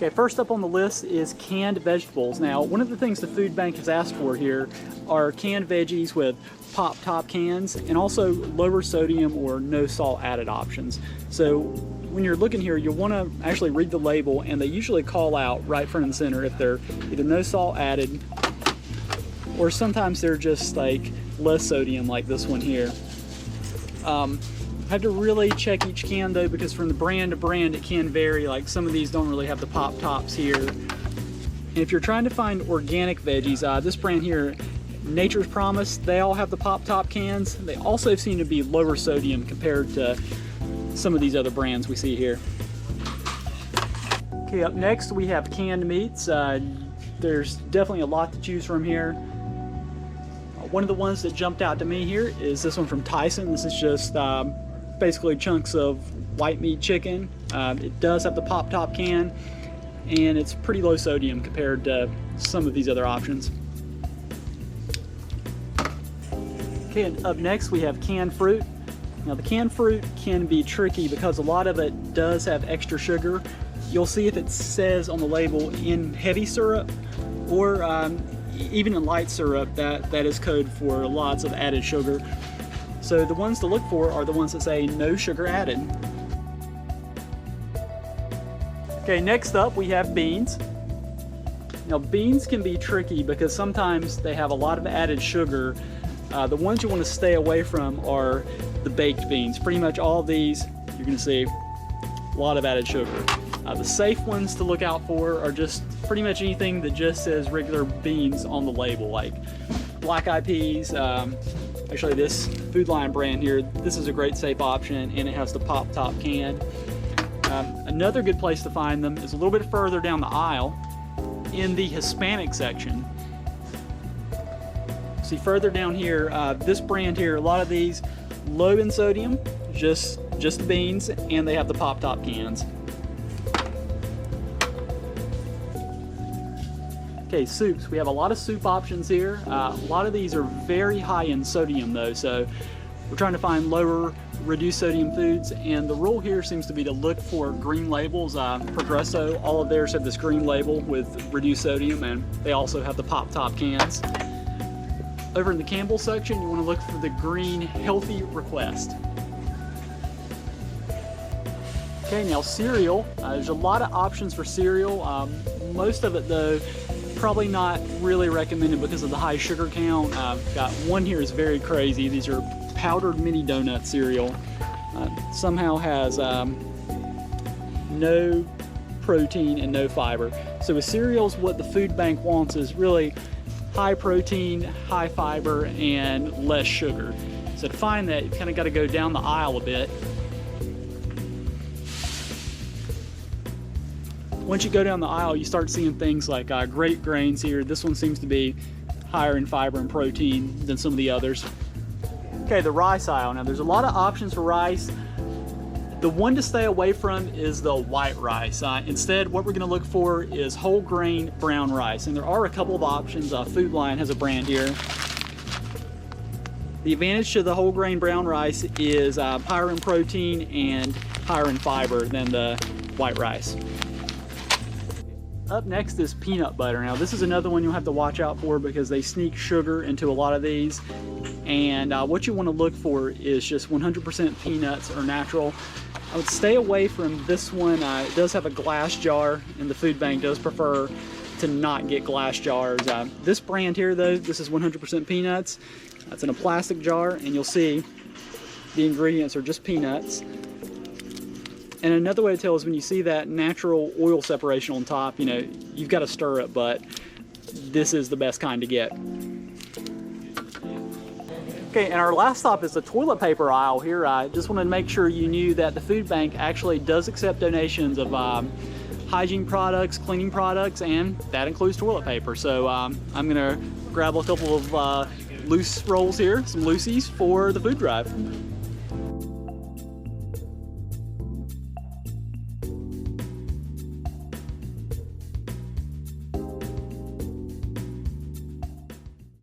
Okay, first up on the list is canned vegetables. Now, one of the things the food bank has asked for here are canned veggies with pop top cans and also lower sodium or no salt added options. So when you're looking here, you'll want to actually read the label, and they usually call out right front and center if they're either no salt added or sometimes they're just like less sodium like this one here. Had to really check each can though, because from the brand to brand it can vary. Like some of these don't really have the pop tops here. And if you're trying to find organic veggies, this brand here, Nature's Promise, they all have the pop top cans. They also seem to be lower sodium compared to some of these other brands we see here. Okay, up next we have canned meats. There's definitely a lot to choose from here. One of the ones that jumped out to me here is this one from Tyson. This is just basically chunks of white meat chicken. It does have the pop top can, and it's pretty low sodium compared to some of these other options. Okay, and up next we have canned fruit. Now the canned fruit can be tricky because a lot of it does have extra sugar. You'll see if it says on the label in heavy syrup or even in light syrup, that is code for lots of added sugar. So the ones to look for are the ones that say no sugar added. Okay, next up we have beans. Now beans can be tricky because sometimes they have a lot of added sugar. The ones you want to stay away from are the baked beans. Pretty much all of these, you're going to see a lot of added sugar. The safe ones to look out for are just pretty much anything that just says regular beans on the label, like black eyed peas. Actually, this Food Lion brand here, this is a great safe option, and it has the pop top can. Another good place to find them is a little bit further down the aisle in the Hispanic section. See further down here, this brand here, a lot of these low in sodium, just the beans, and they have the pop top cans. Okay, soups. We have a lot of soup options here. A lot of these are very high in sodium though, so we're trying to find lower reduced sodium foods, and the rule here seems to be to look for green labels. Progresso, all of theirs have this green label with reduced sodium, and they also have the pop top cans. Over in the Campbell section, you want to look for the green healthy request. Okay, now cereal. There's a lot of options for cereal. Most of it though, probably not really recommended because of the high sugar count. Got one here is very crazy. These are powdered mini donut cereal. Somehow has no protein and no fiber. So with cereals, what the food bank wants is really high protein, high fiber, and less sugar. So to find that, you kind of got to go down the aisle a bit. Once you go down the aisle, you start seeing things like great grains here. This one seems to be higher in fiber and protein than some of the others. Okay, the rice aisle. Now there's a lot of options for rice. The one to stay away from is the white rice. Instead, what we're going to look for is whole grain brown rice. And there are a couple of options. Food Lion has a brand here. The advantage to the whole grain brown rice is higher in protein and higher in fiber than the white rice. Up next is peanut butter. Now this is another one you'll have to watch out for because they sneak sugar into a lot of these. And what you want to look for is just 100% peanuts or natural. I would stay away from this one. It does have a glass jar, and the food bank does prefer to not get glass jars. This brand here though, this is 100% peanuts. It's in a plastic jar, and you'll see the ingredients are just peanuts. And another way to tell is when you see that natural oil separation on top, you know, you've got to stir it, but this is the best kind to get. Okay, and our last stop is the toilet paper aisle here. I just wanted to make sure you knew that the food bank actually does accept donations of hygiene products, cleaning products, and that includes toilet paper. So I'm gonna grab a couple of loose rolls here, some loosies for the food drive.